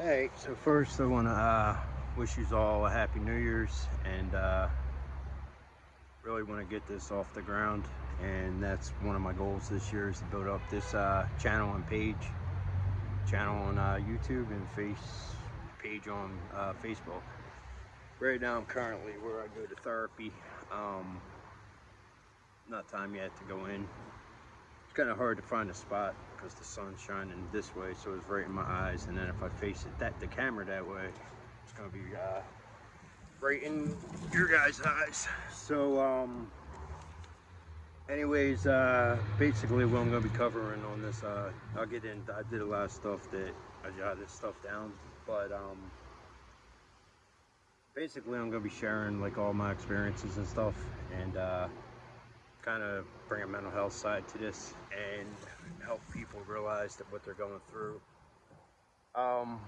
Hey, so first I want to wish you all a happy New Year's and really want to get this off the ground. And that's one of my goals this year is to build up this channel and channel on YouTube and page on Facebook. Right now I'm currently where I go to therapy. Um, Not time yet to go in. It's kind of hard to find a spot because the sun's shining this way, so it's right in my eyes. And then if I face the camera that way, it's gonna be right in your guys' eyes. So, anyways, basically what I'm gonna be covering on this, I'll get in. I did a lot of stuff that I jotted stuff down, but basically I'm gonna be sharing like all my experiences and stuff, and kind of bring a mental health side to this and help people realize that what they're going through um,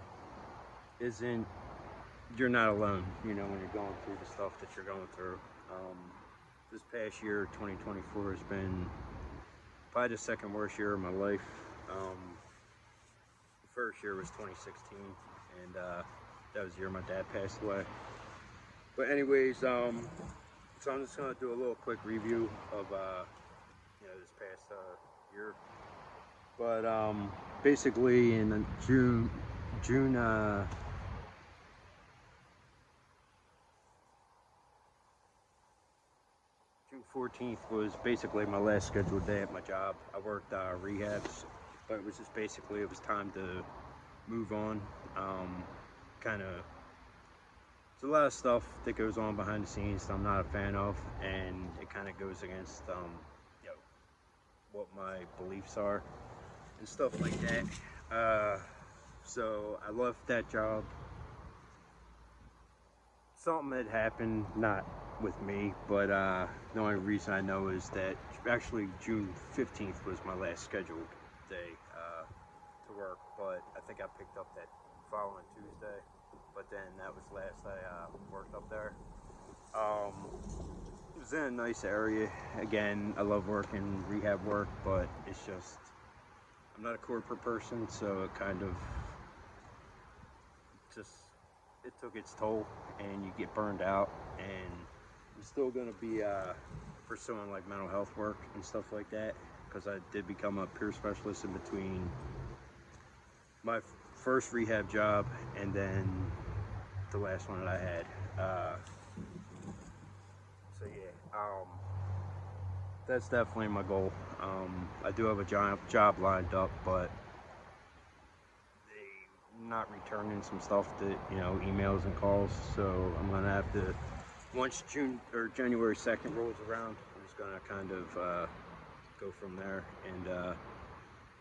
isn't, you're not alone, you know, when you're going through the stuff that you're going through. This past year, 2024, has been probably the second worst year of my life. The first year was 2016, and that was the year my dad passed away. But anyways, so I'm just gonna do a little quick review of this past year. But basically, in June, June 14th was basically my last scheduled day at my job. I worked rehabs, but it was just basically it was time to move on. Kind of, there's a lot of stuff that goes on behind the scenes that I'm not a fan of, and it kind of goes against you know what my beliefs are and stuff like that. So I left that job. Something had happened, not with me, but the only reason I know is that actually June 15th was my last scheduled day to work, but I think I picked up that following Tuesday, but then that was last I worked up there. Um, it was in a nice area. Again, I love working rehab work, but it's just, I'm not a corporate person, so it kind of just, it took its toll, and you get burned out. And I'm still going to be pursuing like mental health work and stuff like that, because I did become a peer specialist in between my first rehab job and then the last one that I had. So yeah, that's definitely my goal. I do have a job lined up, but they not returning some stuff that, emails and calls. So I'm gonna have to, once June or January 2nd rolls around, I'm just gonna kind of go from there and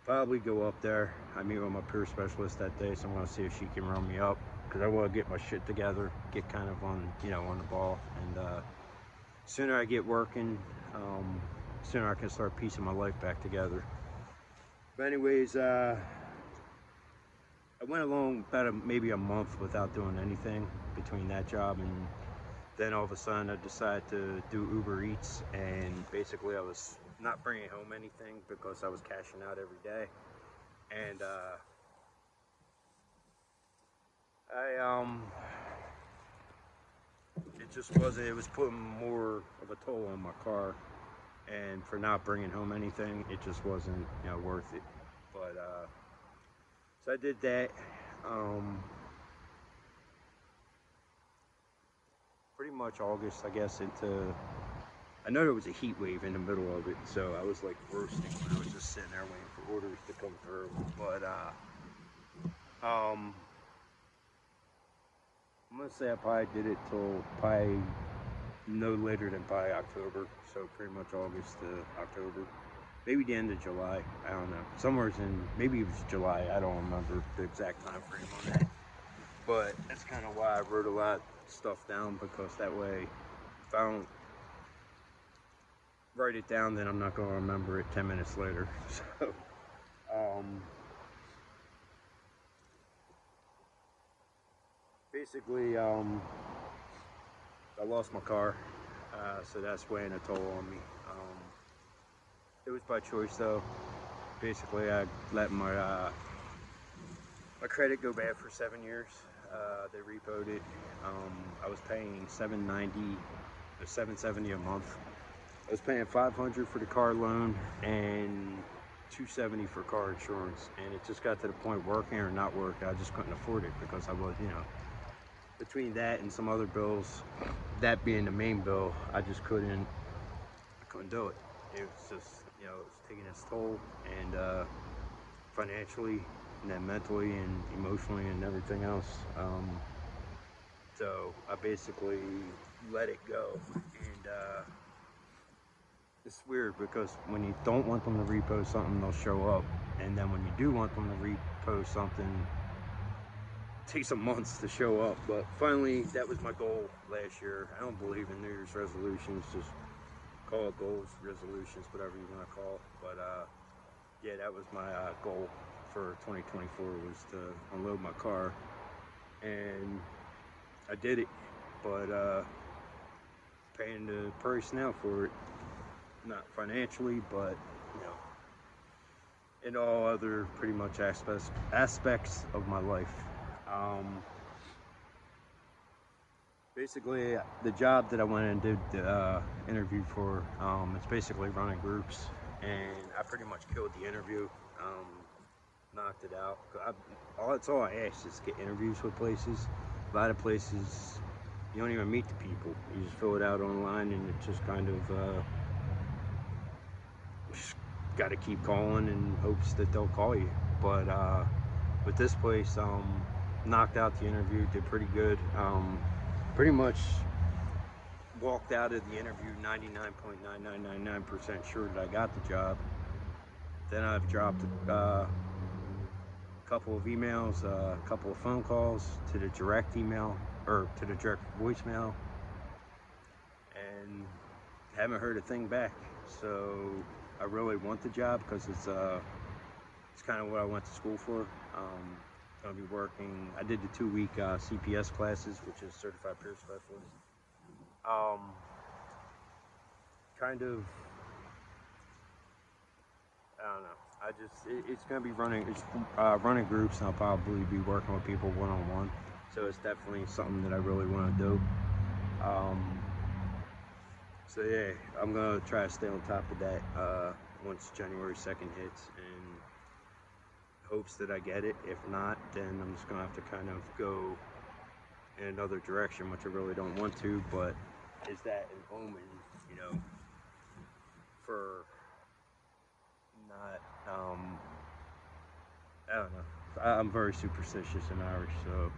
probably go up there. I meet with my peer specialist that day, so I'm gonna see if she can run me up, because I want to get my shit together, get kind of on the ball, and sooner I get working, sooner I can start piecing my life back together. But anyways, I went along about maybe a month without doing anything between that job, and then all of a sudden I decided to do Uber Eats, and basically I was not bringing home anything because I was cashing out every day, and I it just wasn't. It was putting more of a toll on my car, and for not bringing home anything, it just wasn't worth it. But so I did that. Um, Pretty much August, I guess, into. I know there was a heat wave in the middle of it, so I was like roasting when I was just sitting there waiting for orders to come through. But um, I'm gonna say I probably did it till probably no later than probably October. So pretty much August to October, maybe the end of July. I don't know. Somewhere's in, maybe it was July. I don't remember the exact time frame on that. But that's kind of why I wrote a lot of stuff down, because that way, if I don't write it down, then I'm not going to remember it 10 minutes later. So, um, basically, I lost my car, so that's weighing a toll on me. It was by choice, though. Basically, I let my credit go bad for 7 years. They repoed it. I was paying $790 or $770 a month. I was paying $500 for the car loan and $270 for car insurance, and it just got to the point, working or not working, I just couldn't afford it because I was, you know, between that and some other bills, that being the main bill, I couldn't do it. It was just, you know, it was taking its toll, and financially, and then mentally and emotionally and everything else. So I basically let it go, and it's weird because when you don't want them to repost something, they'll show up, and then when you do want them to repost something, it takes some months to show up. But finally, that was my goal last year. I don't believe in New Year's resolutions, just call it goals, resolutions, whatever you want to call it. But yeah, that was my goal for 2024, was to unload my car, and I did it. But paying the price now for it, not financially, but you know, in all other pretty much aspects of my life. Basically, the job that I went and did the interview for, it's basically running groups, and I pretty much killed the interview. Knocked it out. That's all I ask is get interviews with places. A lot of places, you don't even meet the people. You just fill it out online, and it just kind of just got to keep calling in hopes that they'll call you. But with this place, knocked out the interview, did pretty good. Pretty much walked out of the interview 99.9999% sure that I got the job. Then I've dropped a couple of emails, a couple of phone calls to the direct email, or to the direct voicemail, and haven't heard a thing back. So I really want the job because it's kind of what I went to school for. Gonna be working. I did the 2-week CPS classes, which is Certified Peer Specialist. Kind of, I don't know. It's gonna be running. It's running groups, and I'll probably be working with people one-on-one. So it's definitely something that I really want to do. So yeah, I'm gonna try to stay on top of that once January 2nd hits, and hopes that I get it. If not, then I'm just gonna have to kind of go in another direction, which I really don't want to. But is that an omen, you know, for not, I don't know. I'm very superstitious and Irish, so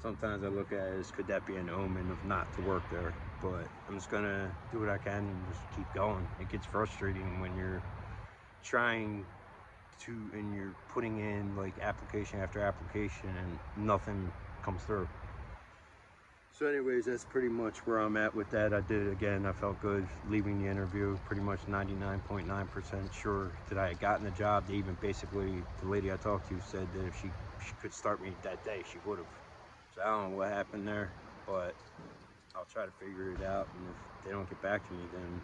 sometimes I look at it as, could that be an omen of not to work there? But I'm just gonna do what I can and just keep going. It gets frustrating when you're trying to, and you're putting in like application after application and nothing comes through. So anyways, that's pretty much where I'm at with that. I did it again. I felt good leaving the interview, pretty much 99.9% sure that I had gotten the job. They even basically, the lady I talked to said that if she could start me that day, she would have. So I don't know what happened there, but I'll try to figure it out. And if they don't get back to me, then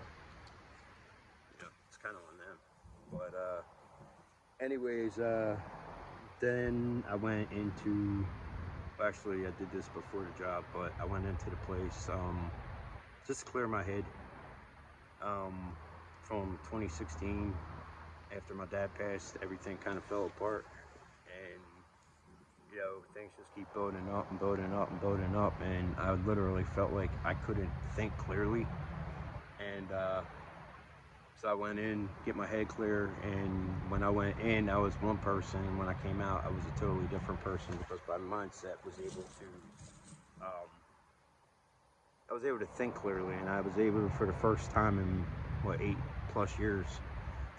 you know, it's kind of on them. But anyways, then I went into, well, actually I did this before the job, but I went into the place just to clear my head from 2016. After my dad passed, everything kind of fell apart, and you know, things just keep building up and building up and building up, and I literally felt like I couldn't think clearly. And so I went in, get my head clear, and when I went in, I was one person, and when I came out, I was a totally different person, because my mindset was able to, I was able to think clearly, and I was able to, for the first time in, what, 8+ years,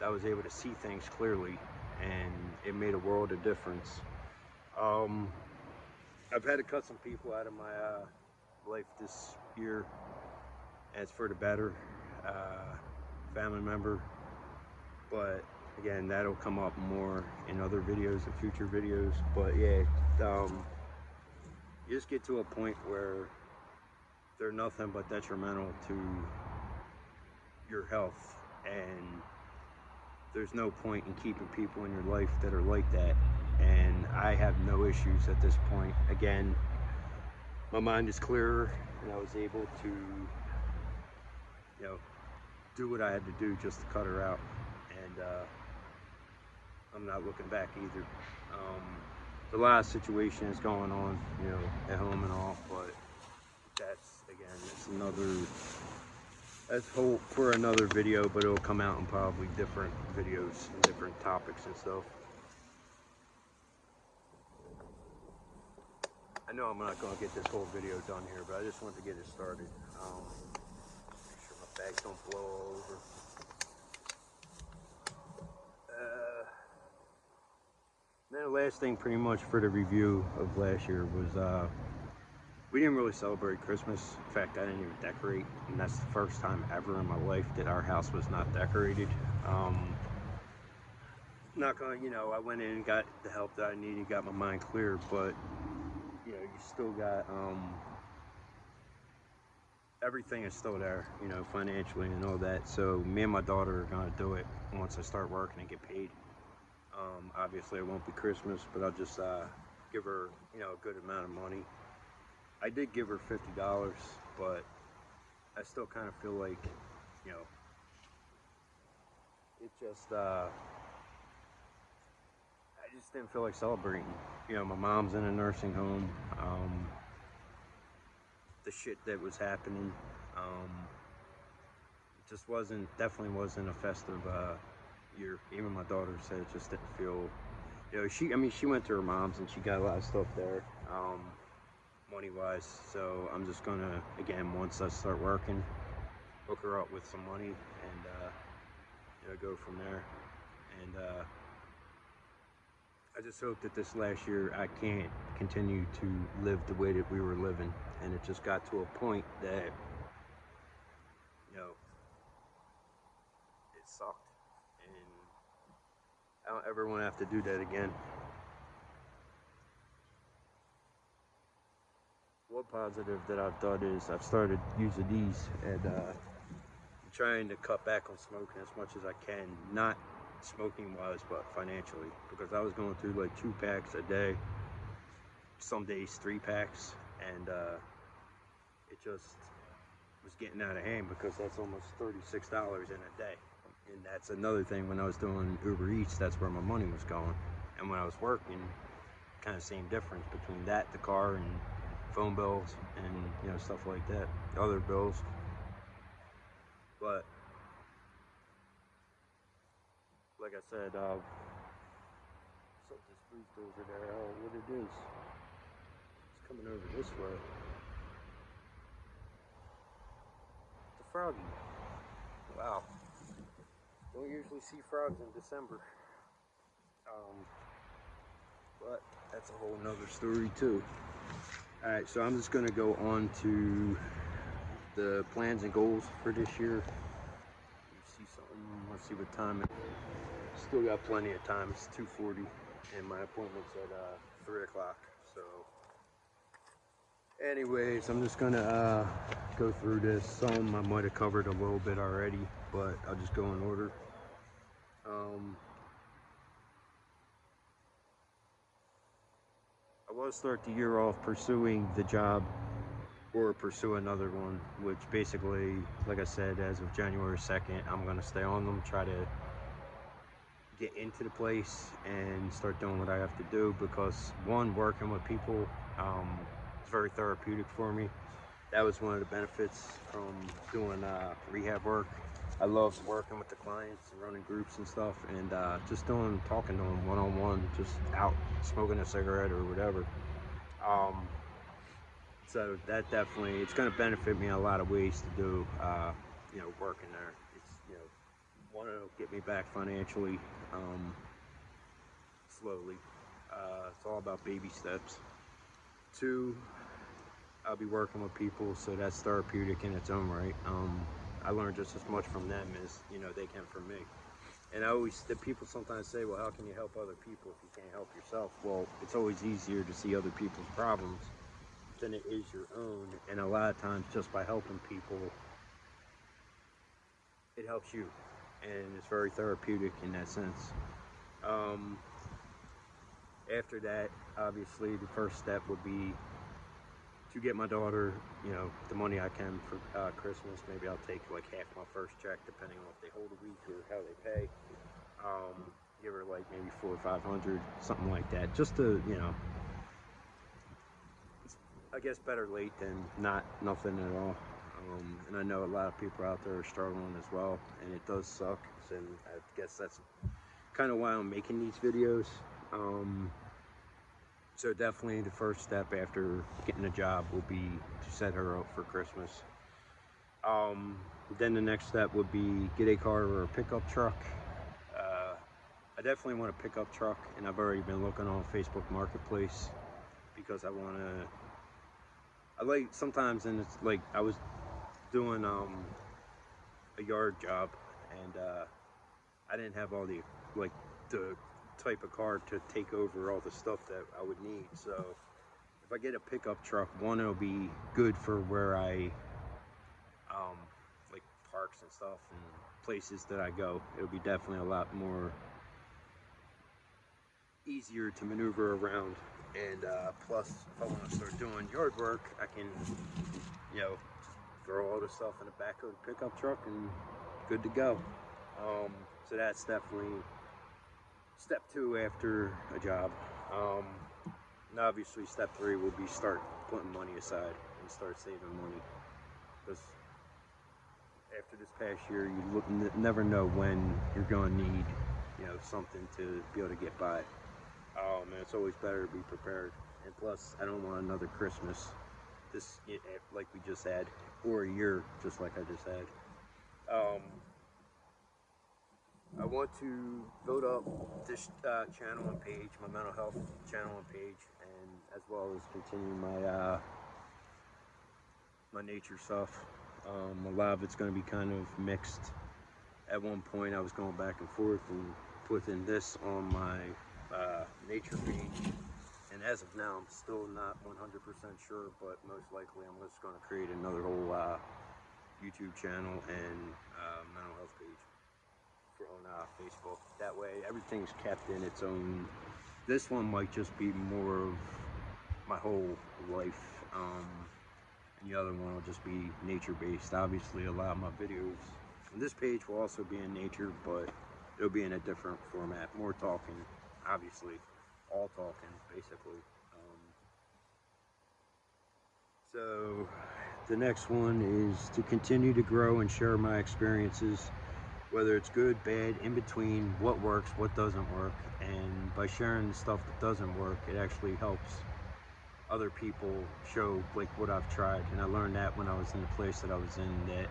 I was able to see things clearly, and it made a world of difference. I've had to cut some people out of my life this year, and it's for the better. Family member, but again, that'll come up more in other videos and future videos. But yeah, you just get to a point where they're nothing but detrimental to your health, and there's no point in keeping people in your life that are like that. and I have no issues at this point. Again, my mind is clearer, and I was able to, do what I had to do just to cut her out, and I'm not looking back either. There's a lot of situations going on, at home and all, but that's hope for another video, but it'll come out in probably different videos and different topics and stuff. I know I'm not going to get this whole video done here, but I just wanted to get it started. Make sure my bags don't blow all over. Then the last thing pretty much for the review of last year was we didn't really celebrate Christmas. In fact, I didn't even decorate, and that's the first time ever in my life that our house was not decorated. Not gonna, I went in and got the help that I needed, got my mind clear, but you still got everything is still there, financially and all that. So me and my daughter are gonna do it once I start working and get paid. Obviously it won't be Christmas, but I'll just give her, a good amount of money. I did give her $50, but I still kind of feel like, it just, I just didn't feel like celebrating. My mom's in a nursing home. The shit that was happening, it just definitely wasn't a festive year. Even my daughter said it just didn't feel, she went to her mom's and she got a lot of stuff there. Money-wise, so I'm just gonna, again, once I start working, hook her up with some money and go from there. And I just hope that this last year I can't continue to live the way that we were living, and it just got to a point that it sucked, and I don't ever want to have to do that again. One positive that I've done is I've started using these, and I'm trying to cut back on smoking as much as I can, not smoking wise but financially, because I was going through like 2 packs a day, some days 3 packs, and it just was getting out of hand, because that's almost $36 in a day. And that's another thing, when I was doing Uber Eats, that's where my money was going, and when I was working, kind of same difference between that, the car, and phone bills, and stuff like that, other bills. But like I said, something's moved over there. Oh, what it is? It's coming over this way. It's a froggy. Wow. Don't usually see frogs in December. But that's a whole nother story too. Alright, so I'm just going to go on to the plans and goals for this year. See something, let's see what time it is. Still got plenty of time. It's 2:40 and my appointment's at 3 o'clock. So anyways, I'm just going to go through this. Some I might have covered a little bit already, but I'll just go in order. I will start the year off pursuing the job, or pursue another one, which basically, like I said, as of January 2nd, I'm going to stay on them, try to get into the place and start doing what I have to do, because one, working with people is very therapeutic for me. That was one of the benefits from doing rehab work. I love working with the clients and running groups and stuff, and just talking to them one-on-one, just out smoking a cigarette or whatever. So that definitely, it's going to benefit me in a lot of ways to do, working there. It's, want to get me back financially, slowly. It's all about baby steps. 2, I'll be working with people, so that's therapeutic in its own right. I learned just as much from them as, they can from me. And the people sometimes say, well, how can you help other people if you can't help yourself? Well, it's always easier to see other people's problems than it is your own, and a lot of times just by helping people, it helps you, and it's very therapeutic in that sense. After that, obviously, the first step would be to get my daughter, you know, the money I can for Christmas. Maybe I'll take like half my first check, depending on if they hold a week or how they pay. Give her like maybe 400 or 500, something like that, just to, you know, I guess better late than nothing at all. And I know a lot of people out there are struggling as well, and it does suck. And I guess that's kind of why I'm making these videos. So definitely the first step after getting a job will be to set her up for Christmas. Then the next step would be get a car or a pickup truck. I definitely want a pickup truck, and I've already been looking on Facebook Marketplace because I want to. I like sometimes, and it's like I was doing a yard job, and I didn't have all the the type of car to take over all the stuff that I would need. So if I get a pickup truck, one, it'll be good for where I like parks and stuff and places that I go. It'll be definitely a lot more easier to maneuver around. And plus, if I want to start doing yard work, I can, you know, throw all the stuff in the back of the pickup truck and good to go. So that's definitely step 2 after a job. And obviously step 3 will be start putting money aside and start saving money, because after this past year, you never know when you're going to need, you know, something to be able to get by. And it's always better to be prepared. And plus, I don't want another Christmas like we just had, or a year just like I just had. I want to build up this channel and page, my mental health channel and page, and as well as continue my my nature stuff. A lot of it's going to be kind of mixed. At one point, I was going back and forth and putting this on my nature page, and as of now, I'm still not 100% sure, but most likely I'm just going to create another whole YouTube channel and mental health page on Facebook. That way, everything's kept in its own. This one might just be more of my whole life, and the other one will just be nature-based. Obviously, a lot of my videos on this page will also be in nature, but it'll be in a different format, more talking, obviously, all talking, basically. So the next one is to continue to grow and share my experiences, whether it's good, bad, in between, what works, what doesn't work. And by sharing the stuff that doesn't work, it actually helps other people show like what I've tried. And I learned that when I was in the place that I was in, that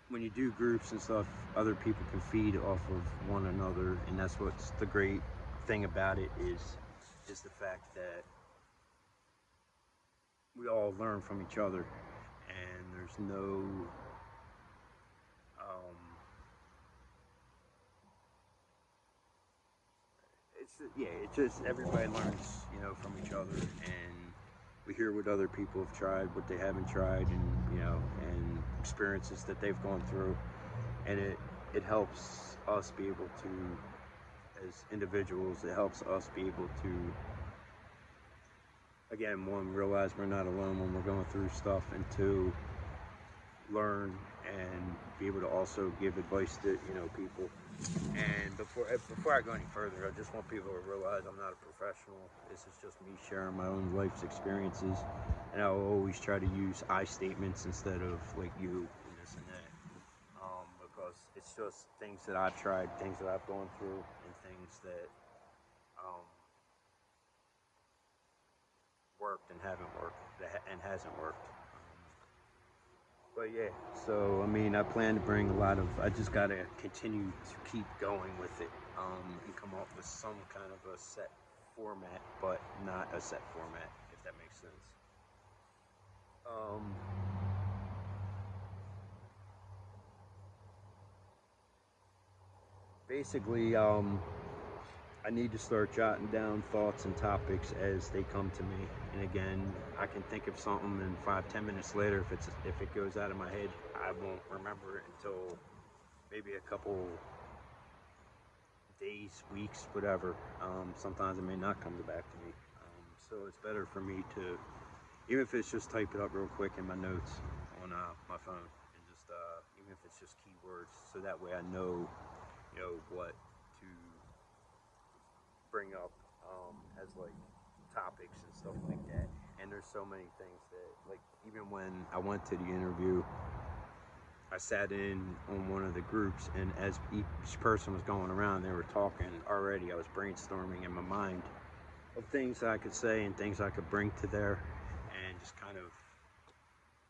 when you do groups and stuff, other people can feed off of one another. And that's what's the great thing about it is the fact that we all learn from each other, and there's no it's just everybody learns, you know, from each other, and we hear what other people have tried, what they haven't tried, and you know, and experiences that they've gone through, and it helps us be able to, as individuals, it helps us be able to, again, one, realize we're not alone when we're going through stuff, and two, learn and be able to also give advice to, you know, people. And before I go any further, I just want people to realize I'm not a professional. This is just me sharing my own life's experiences, and I'll always try to use I statements instead of like you and this and that, because it's just things that I've tried, things that I've gone through, and things that worked and haven't worked, and hasn't worked. But yeah, so I mean, I plan to bring a lot of, I just gotta continue to keep going with it, and come up with some kind of a set format, but not a set format, if that makes sense. Basically, I need to start jotting down thoughts and topics as they come to me. And again, I can think of something, and 5-10 minutes later, if it goes out of my head, I won't remember it until maybe a couple days, weeks, whatever. Sometimes it may not come back to me. So it's better for me to, even if it's just type it up real quick in my notes on my phone, and just even if it's just keywords, so that way I know, what to bring up as like topics and stuff like that. And there's so many things that, like, even when I went to the interview, I sat in on one of the groups, and as each person was going around, they were talking already. I was brainstorming in my mind of things I could say and things I could bring to there, and just kind of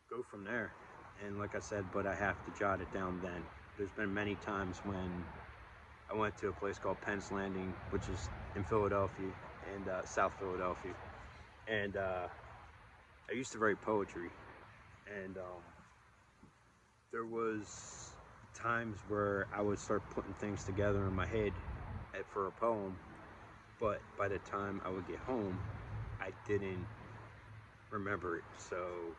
go from there. And like I said, but I have to jot it down then. There's been many times when I went to a place called Penn's Landing, which is in Philadelphia, and South Philadelphia. And I used to write poetry, and there was times where I would start putting things together in my head for a poem, but by the time I would get home, I didn't remember it. So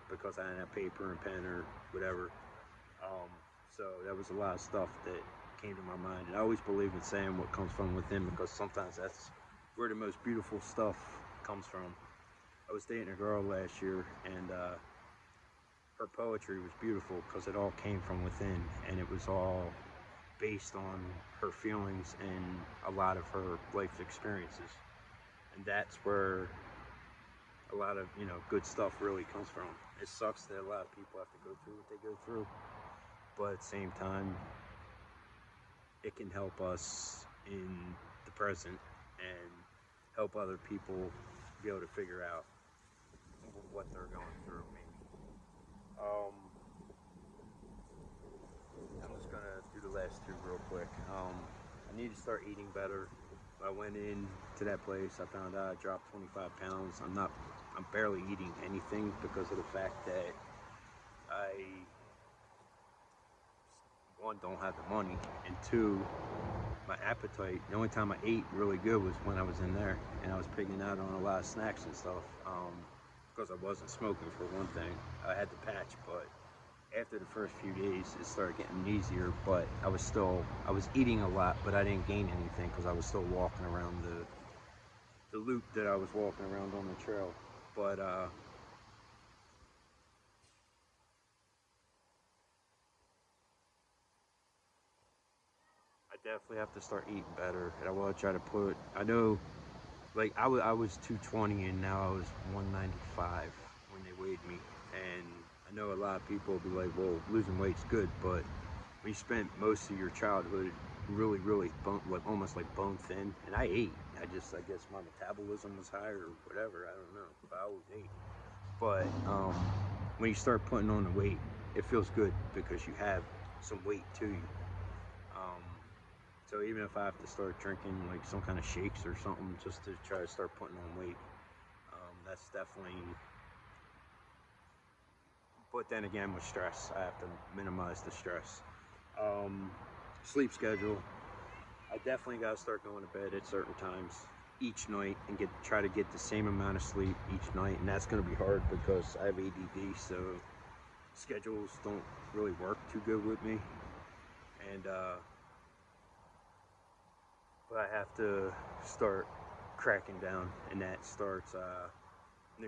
because I didn't have paper and pen or whatever, so that was a lot of stuff that came to my mind. And I always believe in saying what comes from within, because sometimes that's where the most beautiful stuff comes from. I was dating a girl last year, and her poetry was beautiful because it all came from within, and it was all based on her feelings and a lot of her life experiences. And that's where a lot of, good stuff really comes from. It sucks that a lot of people have to go through what they go through, but at the same time, it can help us in the present and help other people be able to figure out what they're going through, maybe. I'm just gonna do the last two real quick. I need to start eating better. I went in to that place, I found out I dropped 25 pounds. I'm barely eating anything because of the fact that I, one, don't have the money, and two, my appetite, the only time I ate really good was when I was in there, and I was picking out on a lot of snacks and stuff, because I wasn't smoking, for one thing. I had the patch, but after the first few days, it started getting easier, but I was eating a lot, but I didn't gain anything because I was still walking around the loop that I was walking around on the trail. But I definitely have to start eating better, and I will try to I know, like, I was 220, and now I was 195 when they weighed me. And I know a lot of people will be like, well, losing weight's good, but when you spent most of your childhood really, really almost like bone thin, and I ate. I guess my metabolism was higher or whatever. I don't know, but I always ate. But when you start putting on the weight, it feels good because you have some weight to you. Um, so even if I have to start drinking like some kind of shakes or something just to try to start putting on weight, that's definitely. But then again, with stress, I have to minimize the stress. Sleep schedule. I definitely got to start going to bed at certain times each night and try to get the same amount of sleep each night, and that's going to be hard because I have ADD, so schedules don't really work too good with me. And but I have to start cracking down, and that starts New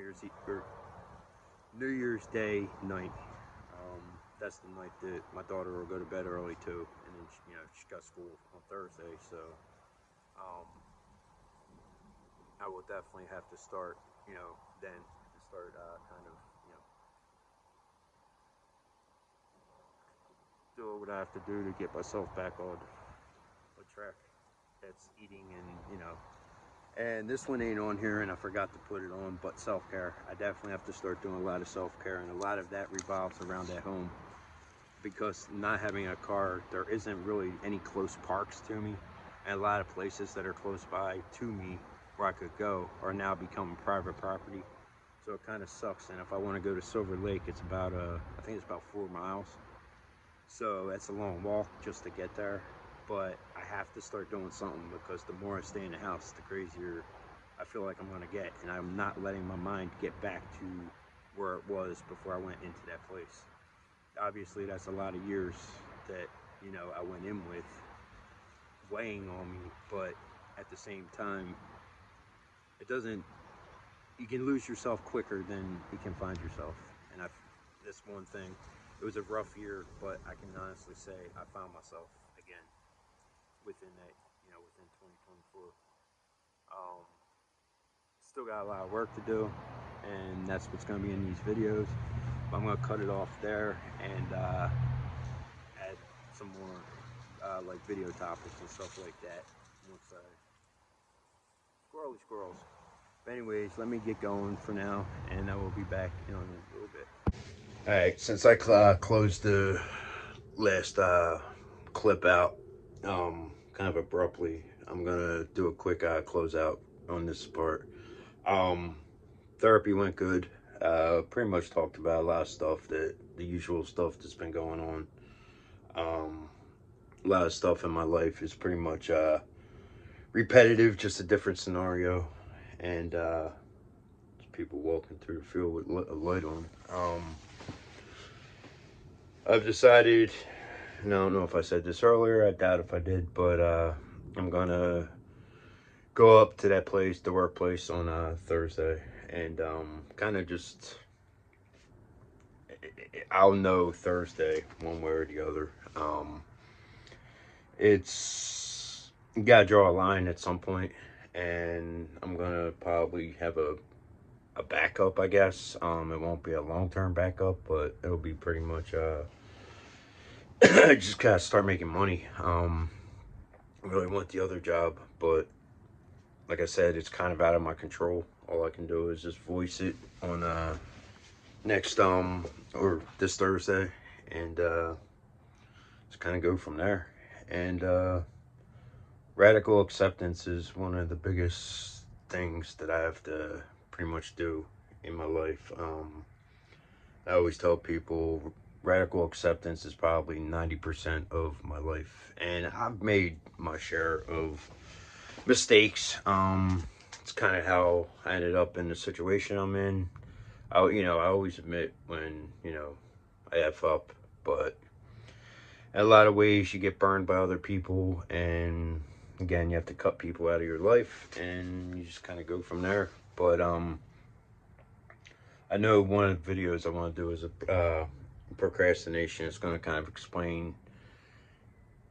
Year's Day night. That's the night that my daughter will go to bed early too, and then she's got school on Thursday, so I will definitely have to start, then and start kind of, do what I have to do to get myself back on track. That's eating and this one ain't on here, and I forgot to put it on, but self-care. I definitely have to start doing a lot of self-care, and a lot of that revolves around at home. Because not having a car, there isn't really any close parks to me, and a lot of places that are close by to me where I could go are now becoming private property. So it kind of sucks. And if I want to go to Silver Lake, it's about I think it's about 4 miles. So that's a long walk just to get there. But I have to start doing something, because the more I stay in the house, the crazier I feel like I'm going to get. And I'm not letting my mind get back to where it was before I went into that place. Obviously, that's a lot of years that, I went in with. weighing on me, but at the same time, it doesn't, you can lose yourself quicker than you can find yourself. And this one thing, it was a rough year, but I can honestly say I found myself again within that, within 2024. Still got a lot of work to do, and that's what's going to be in these videos. But I'm going to cut it off there and add some more like video topics and stuff like that once squirrels. But anyways, let me get going for now, and I will be back in a little bit. All right, since I closed the last clip out kind of abruptly, I'm gonna do a quick closeout on this part. Therapy went good. Pretty much talked about a lot of stuff, the usual stuff that's been going on. A lot of stuff in my life is pretty much repetitive, just a different scenario, and people walking through the field with a light on. I've decided, and I don't know if I said this earlier, I doubt if I did, but I'm gonna go up to that place, the workplace, on Thursday, and kind of just, I'll know Thursday one way or the other. It's, you gotta draw a line at some point, and I'm gonna probably have a backup, I guess. It won't be a long-term backup, but it'll be pretty much just gotta start making money. I really want the other job, but like I said, it's kind of out of my control. All I can do is just voice it on next or this Thursday, and just kind of go from there. And radical acceptance is one of the biggest things that I have to pretty much do in my life. I always tell people radical acceptance is probably 90% of my life, and I've made my share of mistakes. It's kind of how I ended up in the situation I'm in. I always admit when I F up, but in a lot of ways you get burned by other people, and again, you have to cut people out of your life, and you just kind of go from there. But I know one of the videos I want to do is a procrastination. It's going to kind of explain,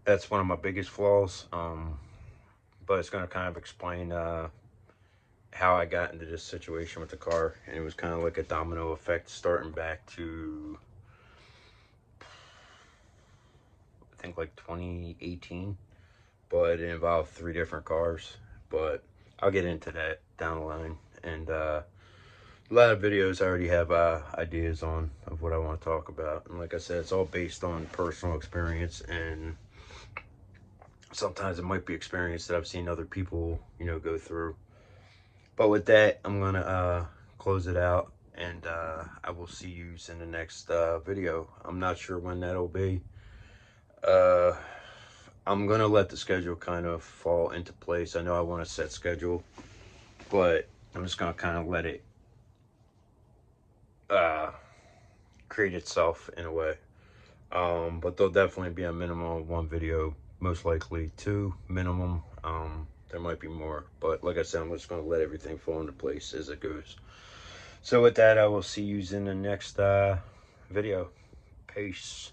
that's one of my biggest flaws, but it's going to kind of explain how I got into this situation with the car. And it was kind of like a domino effect, starting back to, I think, like 2018, but it involved 3 different cars. But I'll get into that down the line. And a lot of videos I already have ideas on of what I want to talk about, and like I said, it's all based on personal experience, and sometimes it might be experience that I've seen other people go through. But with that, I'm gonna close it out, and I will see you in the next video. I'm not sure when that'll be. I'm gonna let the schedule kind of fall into place. I know I want a set schedule, but I'm just gonna kind of let it create itself in a way. But there'll definitely be a minimum of 1 video, most likely 2 minimum. There might be more, but like I said, I'm just going to let everything fall into place as it goes. So with that, I will see you in the next video. Peace.